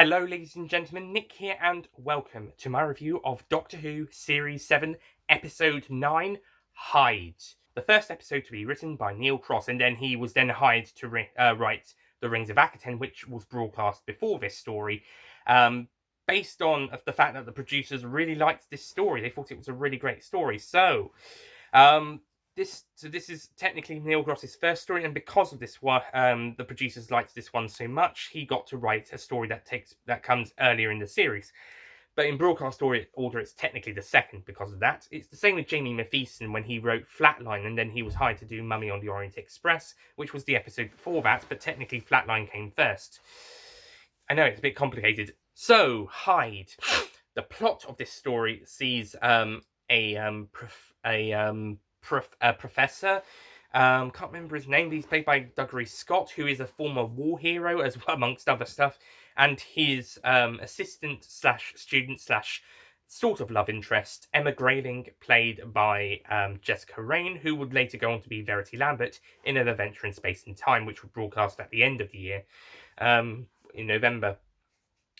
Hello, ladies and gentlemen, Nick here, and welcome to my review of Doctor Who Series 7, Episode 9, Hyde. The first episode to be written by Neil Cross, and then he was hired to write The Rings of Akaten, which was broadcast before this story, based on the fact that the producers really liked this story. They thought it was a really great story. Um, this is technically Neil Gross's first story, and because of this one, the producers liked this one so much, he got to write a story that comes earlier in the series. But in broadcast order, it's technically the second because of that. It's the same with Jamie Mathieson when he wrote Flatline, and then he was hired to do Mummy on the Orient Express, which was the episode before that, but technically Flatline came first. I know it's a bit complicated. So, Hyde. The plot of this story sees a professor. Can't remember his name. He's played by Doug Scott, who is a former war hero, as well, amongst other stuff. And his assistant slash student slash sort of love interest, Emma Grayling, played by Jessica Raine, who would later go on to be Verity Lambert in An Adventure in Space and Time, which would broadcast at the end of the year, in November.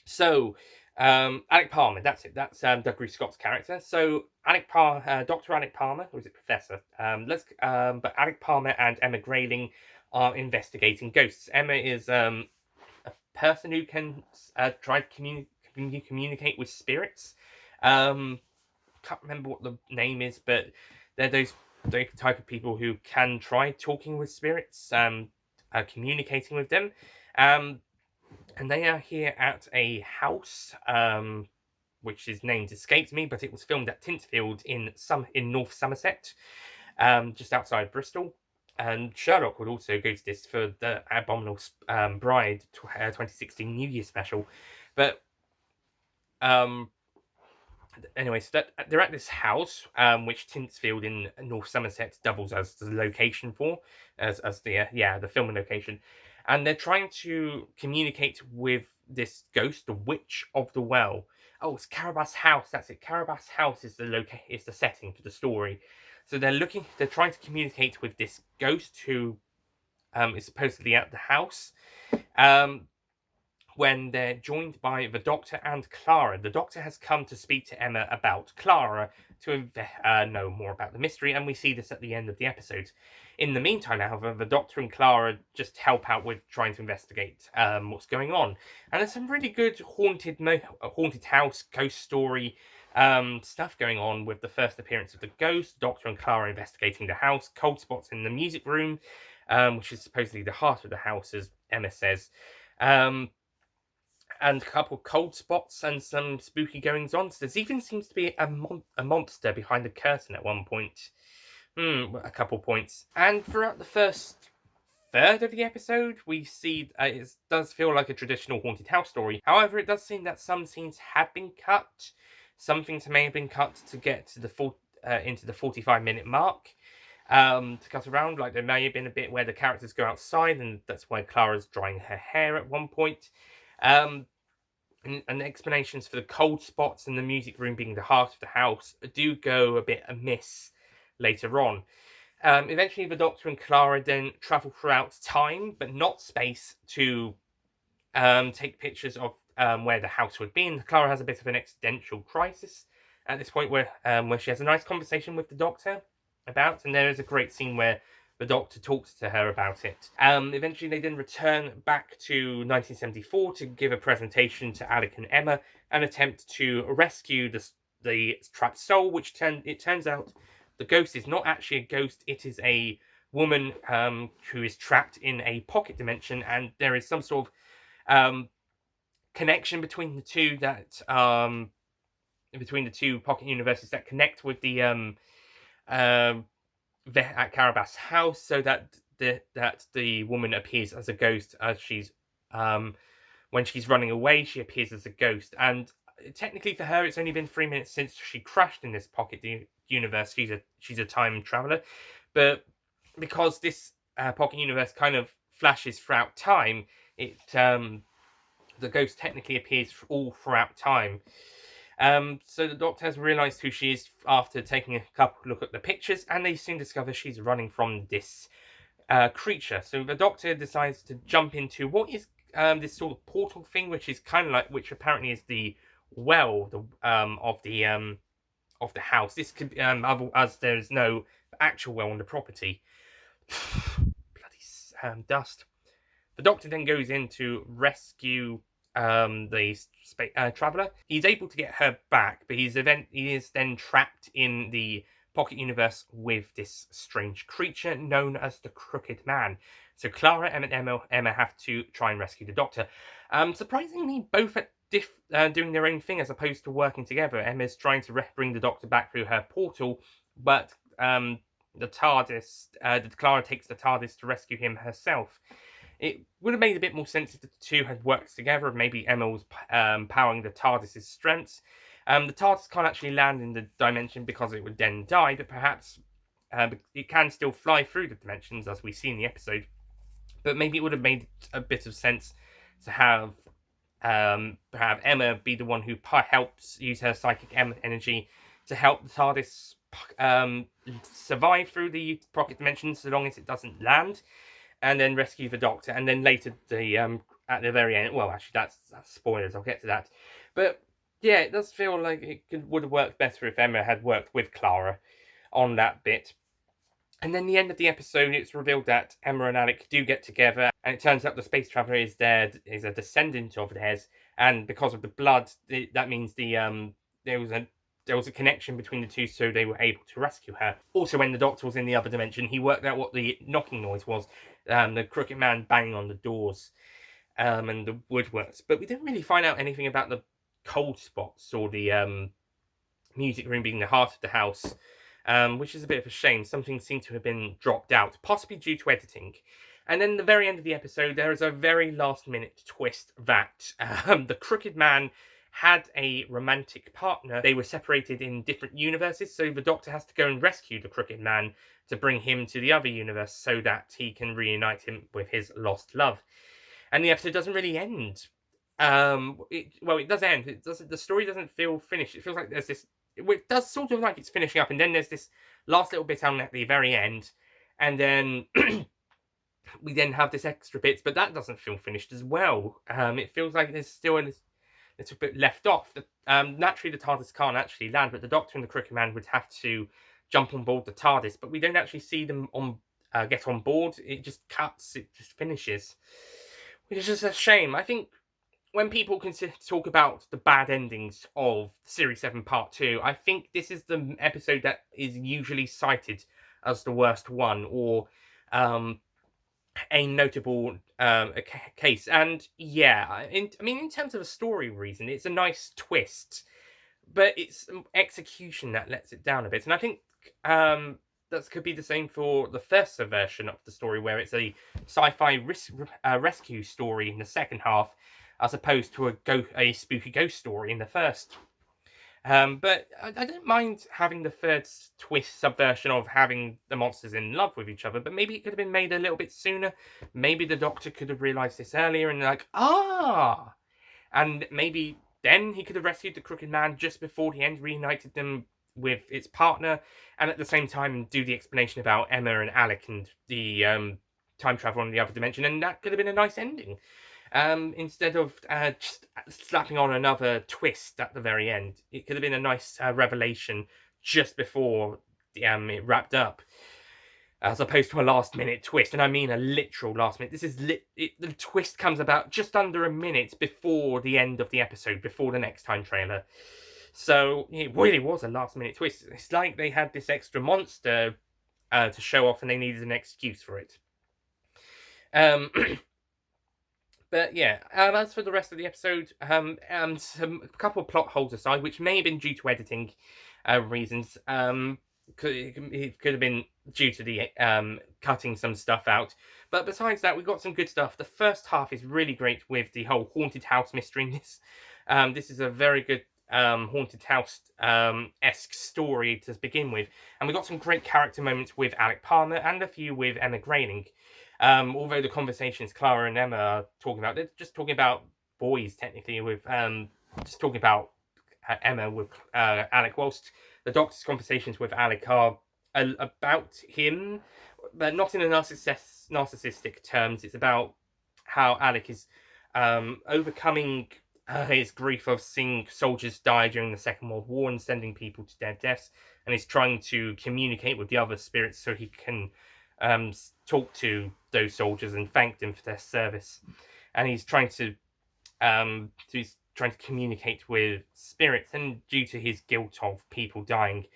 So, Alec Palmer, that's it. That's Doug Scott's character. So, Dr. Alec Palmer, or is it Professor? But Alec Palmer and Emma Grayling are investigating ghosts. Emma is a person who can try to communicate with spirits. Can't remember what the name is, but they're those type of people who can try talking with spirits, communicating with them. And they are here at a house, which his name escapes me, but it was filmed at Tintfield in North Somerset, just outside Bristol. And Sherlock would also go to this for the Abominable Bride 2016 New Year special. But anyway, so they're at this house, which Tintfield in North Somerset doubles as the location for, as the filming location. And they're trying to communicate with this ghost, the Witch of the Well. Oh, it's Carabas House. That's it. Carabas House is the setting for the story. So they're trying to communicate with this ghost who is supposedly at the house. When they're joined by the Doctor and Clara. The Doctor has come to speak to Emma about Clara to know more about the mystery, and we see this at the end of the episode. In the meantime, however, the Doctor and Clara just help out with trying to investigate what's going on. And there's some really good haunted house ghost story stuff going on with the first appearance of the ghost, Doctor and Clara investigating the house, cold spots in the music room, which is supposedly the heart of the house, as Emma says. And a couple of cold spots and some spooky goings on. So there even seems to be a monster behind the curtain at one point. A couple points. And throughout the first third of the episode, we see it does feel like a traditional haunted house story. However, it does seem that some scenes have been cut. Some things may have been cut to get to into the 45-minute mark. To cut around, like there may have been a bit where the characters go outside, and that's why Clara's drying her hair at one point. And explanations for the cold spots and the music room being the heart of the house do go a bit amiss later on. Eventually, the Doctor and Clara then travel throughout time, but not space, to take pictures of where the house would be. And Clara has a bit of an existential crisis at this point, where she has a nice conversation with the Doctor about, and there is a great scene where the Doctor talks to her about it. Eventually, they then return back to 1974 to give a presentation to Alec and Emma and attempt to rescue the trapped soul, which turns out the ghost is not actually a ghost. It is a woman who is trapped in a pocket dimension, and there is some sort of connection between the two pocket universes that connect with the at Carabas House, so that the woman appears as a ghost as she's when she's running away. She appears as a ghost, and technically for her, it's only been 3 minutes since she crashed in this pocket universe. She's a time traveler, but because this pocket universe kind of flashes throughout time, the ghost technically appears all throughout time. So the Doctor has realised who she is after taking a couple look at the pictures, and they soon discover she's running from this creature. So the Doctor decides to jump into what is this sort of portal thing, which is kind of like, which apparently is the well, of the house. This could as there is no actual well on the property. Bloody dust. The Doctor then goes in to rescue the traveler. He's able to get her back, but he is then trapped in the pocket universe with this strange creature known as the Crooked Man. So Clara and Emma have to try and rescue the Doctor. Surprisingly, both at doing their own thing as opposed to working together. Emma's trying to bring the Doctor back through her portal, but the TARDIS, Clara takes the TARDIS to rescue him herself. It would have made a bit more sense if the two had worked together. Maybe Emma was powering the TARDIS's strengths. The TARDIS can't actually land in the dimension because it would then die, but perhaps it can still fly through the dimensions, as we see in the episode. But maybe it would have made a bit of sense to have Emma be the one who helps use her psychic energy to help the TARDIS survive through the pocket dimensions, so long as it doesn't land, and then rescue the Doctor, and then later at the very end. Well, actually, that's spoilers. I'll get to that, but yeah, it does feel like would have worked better if Emma had worked with Clara on that bit. And then the end of the episode, it's revealed that Emma and Alec do get together, and it turns out the space traveler is a descendant of theirs, and because of the blood, that means there was a connection between the two, so they were able to rescue her. Also, when the Doctor was in the other dimension, he worked out what the knocking noise was, the Crooked Man banging on the doors, and the woodworks. But we didn't really find out anything about the cold spots or the music room being the heart of the house. Which is a bit of a shame. Something seemed to have been dropped out, possibly due to editing. And then the very end of the episode, there is a very last-minute twist that the Crooked Man had a romantic partner. They were separated in different universes, so the Doctor has to go and rescue the Crooked Man to bring him to the other universe so that he can reunite him with his lost love. And the episode doesn't really end. It does end. The story doesn't feel finished. It feels like there's this. It does sort of like it's finishing up, and then there's this last little bit at the very end, and then we then have this extra bits, but that doesn't feel finished as well. It feels like there's still a little bit left off. Naturally, the TARDIS can't actually land, but the Doctor and the Crooked Man would have to jump on board the TARDIS, but we don't actually see them get on board. It just cuts, it just finishes, which is just a shame. I think when people talk about the bad endings of Series 7 Part 2, I think this is the episode that is usually cited as the worst one, or a notable case. And yeah, in terms of a story reason, it's a nice twist, but it's execution that lets it down a bit. And I think that could be the same for the first version of the story, where it's a sci-fi rescue story in the second half, as opposed to a spooky ghost story in the first. But I don't mind having the third twist subversion of having the monsters in love with each other, but maybe it could have been made a little bit sooner. Maybe the Doctor could have realised this earlier and and maybe then he could have rescued the Crooked Man just before the end, reunited them with its partner, and at the same time do the explanation about Emma and Alec and the time travel on the other dimension, and that could have been a nice ending. Instead of just slapping on another twist at the very end. It could have been a nice revelation just before it wrapped up, as opposed to a last-minute twist. And I mean a literal last-minute. This is the twist comes about just under a minute before the end of the episode, before the next time trailer. So it really was a last-minute twist. It's like they had this extra monster to show off, and they needed an excuse for it. But yeah, as for the rest of the episode, a couple of plot holes aside, which may have been due to editing reasons, it could have been due to the cutting some stuff out. But besides that, we got some good stuff. The first half is really great with the whole haunted house mystery in this. This is a very good haunted house esque story to begin with, and we got some great character moments with Alec Palmer and a few with Emma Grayling. Although the conversations Clara and Emma are talking about, they're just talking about boys technically, with just talking about Emma with Alec, whilst the Doctor's conversations with Alec are about him, but not in a narcissistic terms. It's about how Alec is overcoming his grief of seeing soldiers die during the Second World War and sending people to their deaths, and he's trying to communicate with the other spirits so he can talk to those soldiers and thank them for their service. And he's trying to communicate with spirits, and due to his guilt of people dying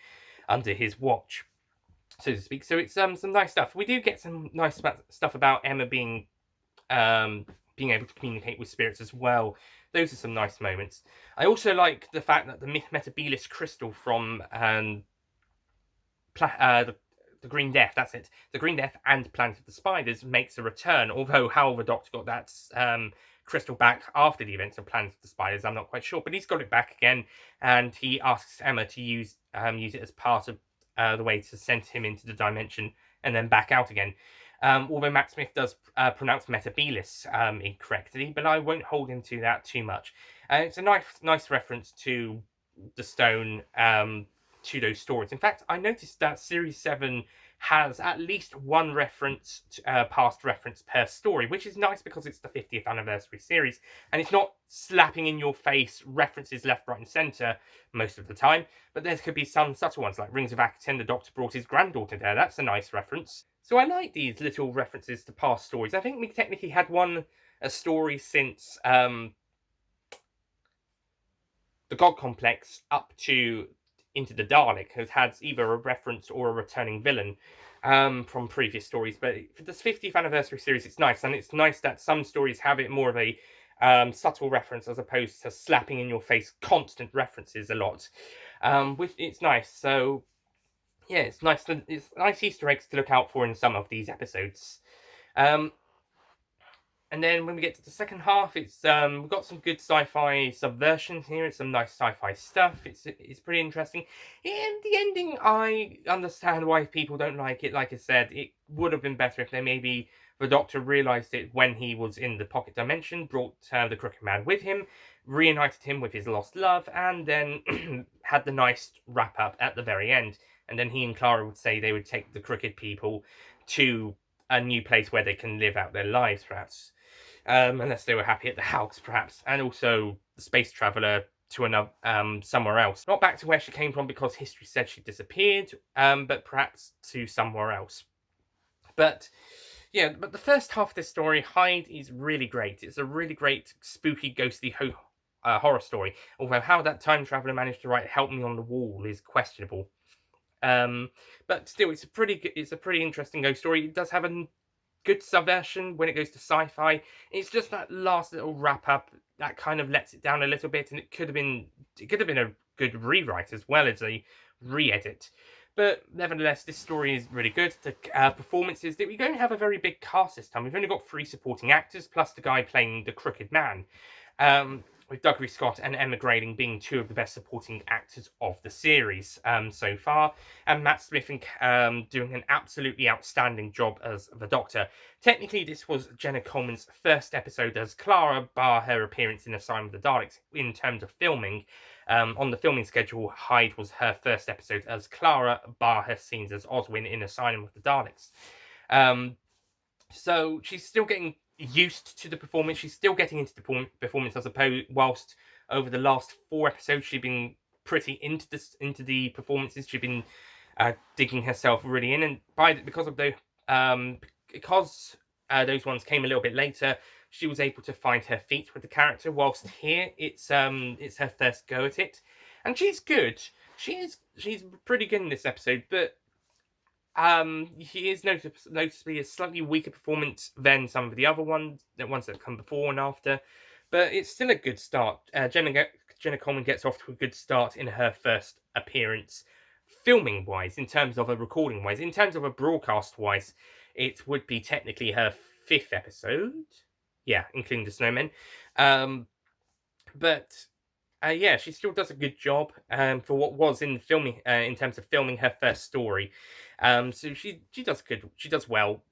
under his watch, so to speak. So it's some nice stuff. We do get some nice stuff about Emma being able to communicate with spirits as well. Those are some nice moments. I also like the fact that the Metabilis crystal from the Green Death, that's it. The Green Death and Planet of the Spiders makes a return, although how the Doctor got that crystal back after the events of Planet of the Spiders, I'm not quite sure, but he's got it back again, and he asks Emma to use it as part of the way to send him into the dimension and then back out again. Although Matt Smith does pronounce Metabilis incorrectly, but I won't hold him to that too much. It's a nice reference to the stone, to those stories. In fact, I noticed that Series 7 has at least one reference, past reference per story, which is nice because it's the 50th anniversary series, and it's not slapping in your face references left, right, and centre most of the time, but there could be some subtle ones, like Rings of Akaten, the Doctor brought his granddaughter there. That's a nice reference. So I like these little references to past stories. I think we technically had a story since the God Complex up to Into the Dalek has had either a reference or a returning villain from previous stories. But for this 50th anniversary series, it's nice. And it's nice that some stories have it more of a subtle reference as opposed to slapping in your face constant references a lot. It's nice. So, yeah, it's nice Easter eggs to look out for in some of these episodes. And then when we get to the second half, it's we've got some good sci-fi subversions here. It's some nice sci-fi stuff. It's pretty interesting. And the ending, I understand why people don't like it. Like I said, it would have been better if maybe the Doctor realised it when he was in the pocket dimension, brought the Crooked Man with him, reunited him with his lost love, and then had the nice wrap up at the very end. And then he and Clara would say they would take the Crooked people to a new place where they can live out their lives, perhaps. Unless they were happy at the house, perhaps, and also the space traveller to another somewhere else, not back to where she came from because history said she disappeared, but perhaps to somewhere else. But yeah, but the first half of this story, Hyde, is really great. It's a really great spooky, ghostly horror story. Although how that time traveller managed to write "Help Me on the Wall" is questionable. But still, it's a pretty interesting ghost story. It does have a good subversion when it goes to sci-fi. It's just that last little wrap up that kind of lets it down a little bit, and it could have been a good rewrite as well as a re-edit. But nevertheless, this story is really good. The performances that we don't have a very big cast this time. We've only got 3 supporting actors plus the guy playing the Crooked Man. With Dougray Scott and Emma Grayling being 2 of the best supporting actors of the series so far, and Matt Smith doing an absolutely outstanding job as the Doctor. Technically, this was Jenna Coleman's first episode as Clara, bar her appearance in Asylum of the Daleks in terms of filming. On the filming schedule, Hyde was her first episode as Clara, bar her scenes as Oswin in Asylum of the Daleks. So she's still getting used to the performance. She's still getting into the performance, I suppose. Whilst over the last 4 episodes, she's been pretty into the performances. She's been digging herself really in, and because those ones came a little bit later, she was able to find her feet with the character. Whilst here, it's her first go at it, and she's good. She's pretty good in this episode, but he is noticeably a slightly weaker performance than some of the other ones, the ones that come before and after. But it's still a good start. Jenna Coleman gets off to a good start in her first appearance, filming-wise, in terms of a recording-wise. In terms of a broadcast-wise, it would be technically her 5th episode. Yeah, including the Snowmen. But yeah, she still does a good job for what was in filming, in terms of filming her first story. So she does good. She does well.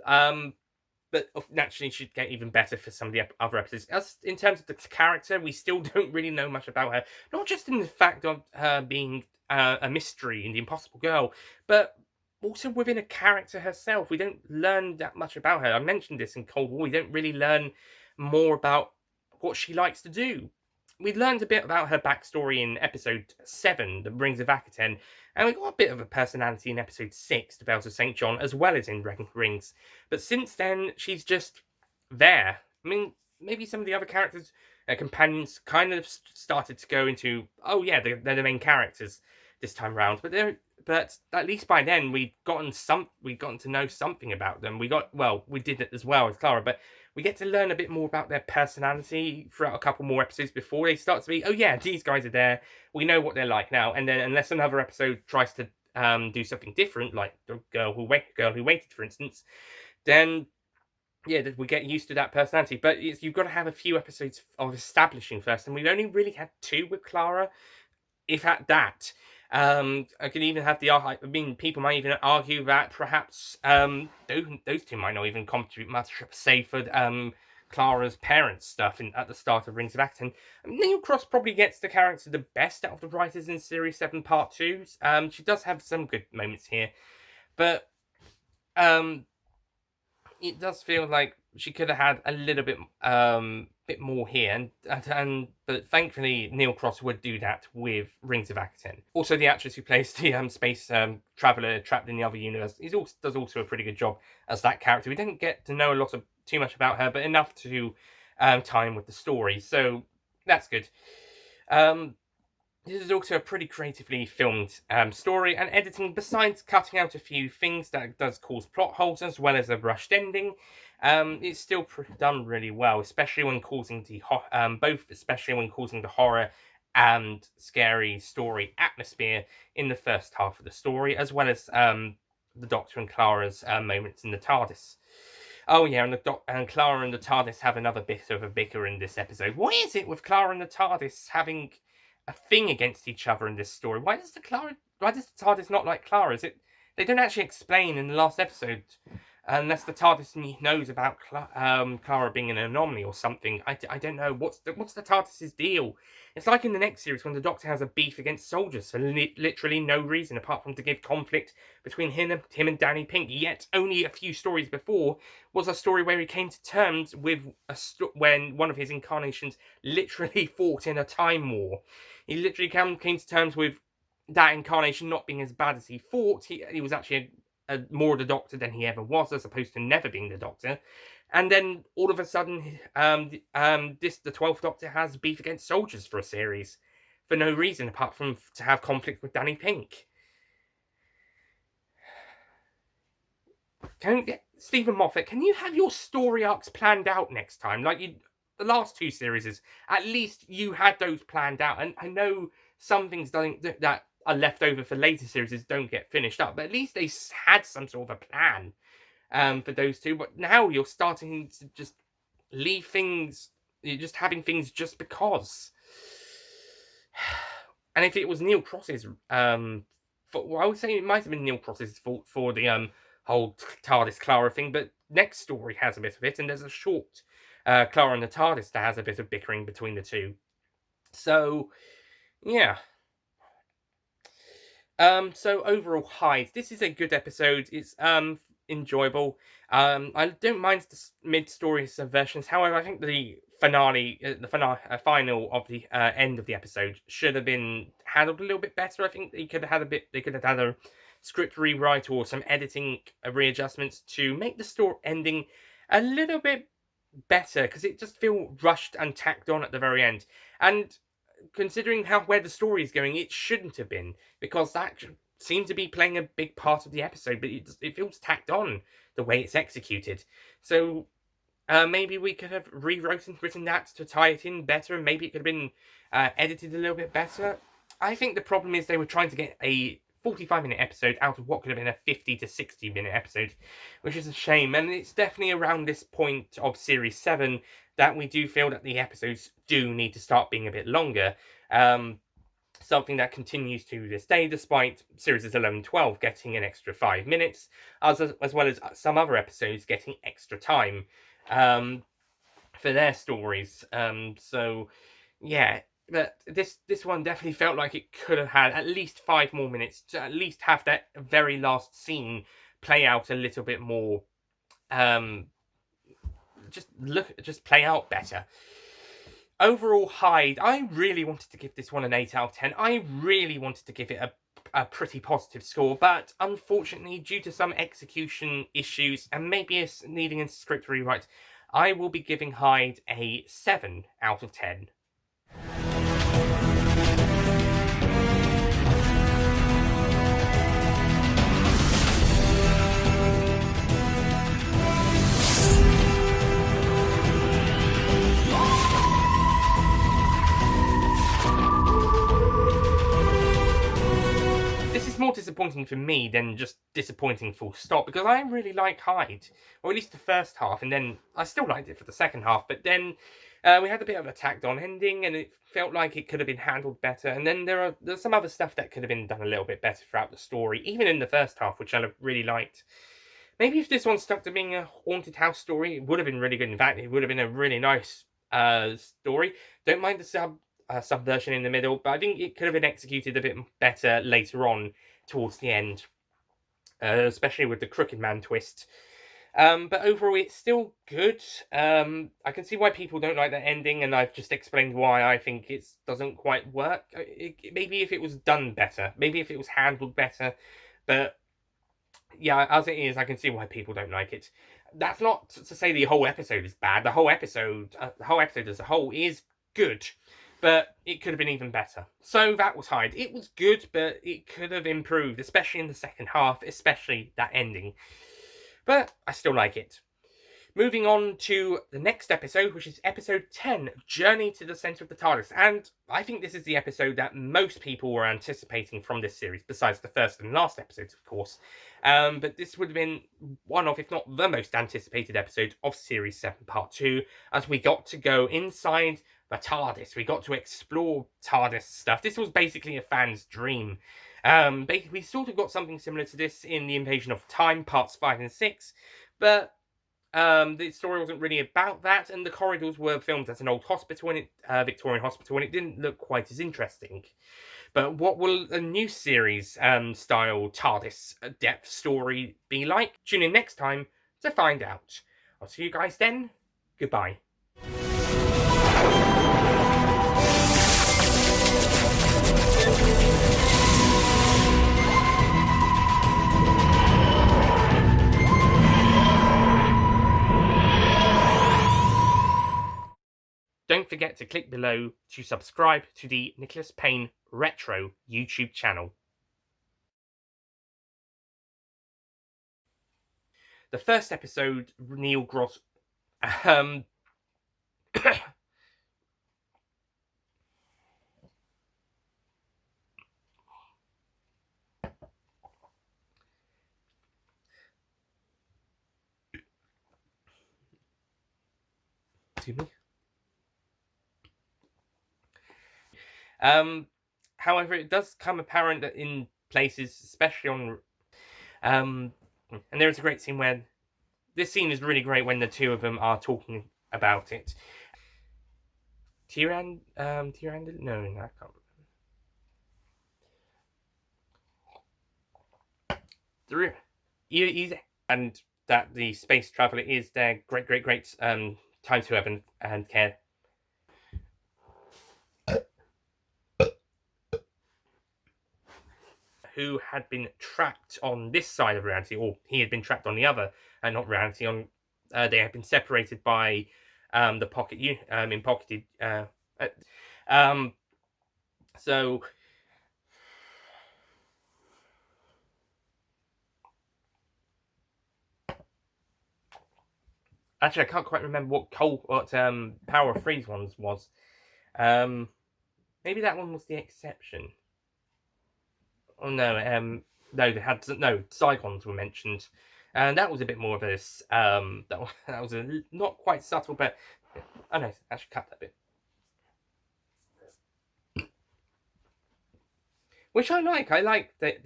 But naturally, she'd get even better for some of the other episodes. As in terms of the character, we still don't really know much about her. Not just in the fact of her being a mystery in The Impossible Girl, but also within a character herself. We don't learn that much about her. I mentioned this in Cold War. We don't really learn more about what she likes to do. We learned a bit about her backstory in episode 7, The Rings of Akaten, and we got a bit of a personality in episode 6, The Bells of St. John, as well as in Rings. But since then, she's just there. I mean, maybe some of the other characters, companions, kind of started to go into, oh yeah, they're the main characters this time around. But at least by then we'd gotten to know something about them. We did it as well as Clara, but we get to learn a bit more about their personality throughout a couple more episodes before they start to be, oh yeah, these guys are there. We know what they're like now. And then unless another episode tries to do something different, like the girl who waited, for instance, then yeah, we get used to that personality. But you've got to have a few episodes of establishing first, and we've only really had 2 with Clara, if at that. I could even have I mean, people might even argue that perhaps those 2 might not even contribute much, save for Clara's parents' stuff at the start of Rings of Akaten. Neil Cross probably gets the character the best out of the writers in Series 7 Part 2s. She does have some good moments here, but it does feel like she could have had a little bit more here, but thankfully Neil Cross would do that with Rings of Akaten. Also, the actress who plays the space traveler trapped in the other universe does also a pretty good job as that character. We didn't get to know too much about her, but enough to tie in with the story, so that's good. This is also a pretty creatively filmed story and editing. Besides cutting out a few things that does cause plot holes as well as a rushed ending, it's still done really well, especially when causing especially when causing the horror and scary story atmosphere in the first half of the story, as well as the Doctor and Clara's moments in the TARDIS. Oh yeah, and Clara and the TARDIS have another bit of a bicker in this episode. What is it with Clara and the TARDIS having a thing against each other in this story? Why does the TARDIS not like Clara? They don't actually explain in the last episode, unless the TARDIS knows about Clara being an anomaly or something. I don't know. What's the TARDIS's deal? It's like in the next series when the Doctor has a beef against soldiers for literally no reason apart from to give conflict between him and Danny Pink. Yet only a few stories before was a story where he came to terms with when one of his incarnations literally fought in a time war. He literally came to terms with that incarnation not being as bad as he thought. He was actually more the Doctor than he ever was, as opposed to never being the Doctor. And then all of a sudden, the 12th Doctor has beef against soldiers for a series for no reason apart from to have conflict with Danny Pink. Stephen Moffat, can you have your story arcs planned out next time? The last 2 series, at least you had those planned out. And I know some things that are left over for later series don't get finished up, but at least they had some sort of a plan for those 2. But now you're starting to just leave things, you're just having things just because. And if it was Neil Cross's, I would say it might have been Neil Cross's fault for the whole TARDIS Clara thing, but next story has a bit of it, and there's a short Clara and the TARDIS that has a bit of bickering between the 2. So, yeah. So overall, Hyde. This is a good episode. It's enjoyable. I don't mind the mid-story subversions. However, I think the final of the end of the episode should have been handled a little bit better. I think they could have had a script rewrite or some editing readjustments to make the story ending a little bit better, because it just feels rushed and tacked on at the very end. And considering where the story is going, it shouldn't have been, because that seemed to be playing a big part of the episode, but it feels tacked on the way it's executed. So maybe we could have written that to tie it in better, and maybe it could have been edited a little bit better. I think the problem is they were trying to get a 45-minute episode out of what could have been a 50 to 60-minute episode, which is a shame. And it's definitely around this point of Series 7 that we do feel that the episodes do need to start being a bit longer. Something that continues to this day, despite Series 11 and 12 getting an extra 5 minutes, as well as some other episodes getting extra time for their stories. So, yeah, but this one definitely felt like it could have had at least 5 more minutes to at least have that very last scene play out a little bit more. Just play out better. overall, Hyde, I really wanted to give this one an 8 out of 10. I really wanted to give it a pretty positive score, but unfortunately, due to some execution issues and maybe needing a script rewrite, I will be giving Hyde a 7 out of 10. This is more disappointing for me than just disappointing full stop, because I really like Hyde, or at least the first half, and then I still liked it for the second half, but then we had a bit of a tacked on ending, and it felt like it could have been handled better, and then there's some other stuff that could have been done a little bit better throughout the story, even in the first half, which I really liked. Maybe if this one stuck to being a haunted house story, it would have been really good. In fact, it would have been a really nice story. Don't mind the subversion in the middle, but I think it could have been executed a bit better later on towards the end, especially with the Crooked Man twist. But overall, it's still good. I can see why people don't like that ending, and I've just explained why I think it doesn't quite work. Maybe if it was done better, maybe if it was handled better, but yeah, as it is, I can see why people don't like it. That's not to say the whole episode is bad. The whole episode as a whole is good, but it could have been even better. So that was Hyde. It was good, but it could have improved, especially in the second half, especially that ending. But I still like it. Moving on to the next episode, which is episode 10, Journey to the Centre of the TARDIS. And I think this is the episode that most people were anticipating from this series, besides the first and last episodes, of course. But this would have been one of, if not the most anticipated episode of Series 7 Part 2, as we got to go inside the TARDIS. We got to explore TARDIS stuff. This was basically a fan's dream. We sort of got something similar to this in The Invasion of Time, Parts 5 and 6, but the story wasn't really about that, and the corridors were filmed at an old hospital, Victorian hospital, and it didn't look quite as interesting. But what will a new series style TARDIS depth story be like? Tune in next time to find out. I'll see you guys then. Goodbye. Don't forget to click below to subscribe to the Nicholas Payne Retro YouTube channel. The first episode, Neil Gross... Excuse me. However, it does come apparent that in places, especially on, and there is a great scene where this scene is really great when the two of them are talking about it. Tyrande? No, I can't remember. And that the space traveler is their great time to heaven and care. Who had been trapped on this side of reality, or he had been trapped on the other, and not reality. They had been separated by the pocket, in pocketed. So actually, I can't quite remember what Power of Freeze ones was. Maybe that one was the exception. Oh no, no, they had Zygons were mentioned, and that was a bit more of a that was not quite subtle, but oh no, I should cut that bit. Which I like. I like that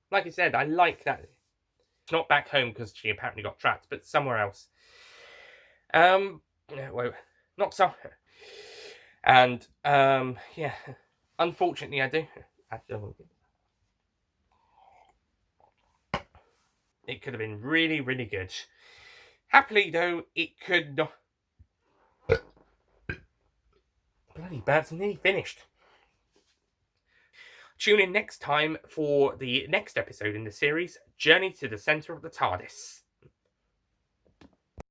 like I said, I like that. It's not back home because she apparently got trapped, but somewhere else. Well, not somewhere. And yeah, unfortunately, I do. It could have been really, really good. Happily, though, it could not. bloody birds are nearly finished. Tune in next time for the next episode in the series, Journey to the Centre of the TARDIS.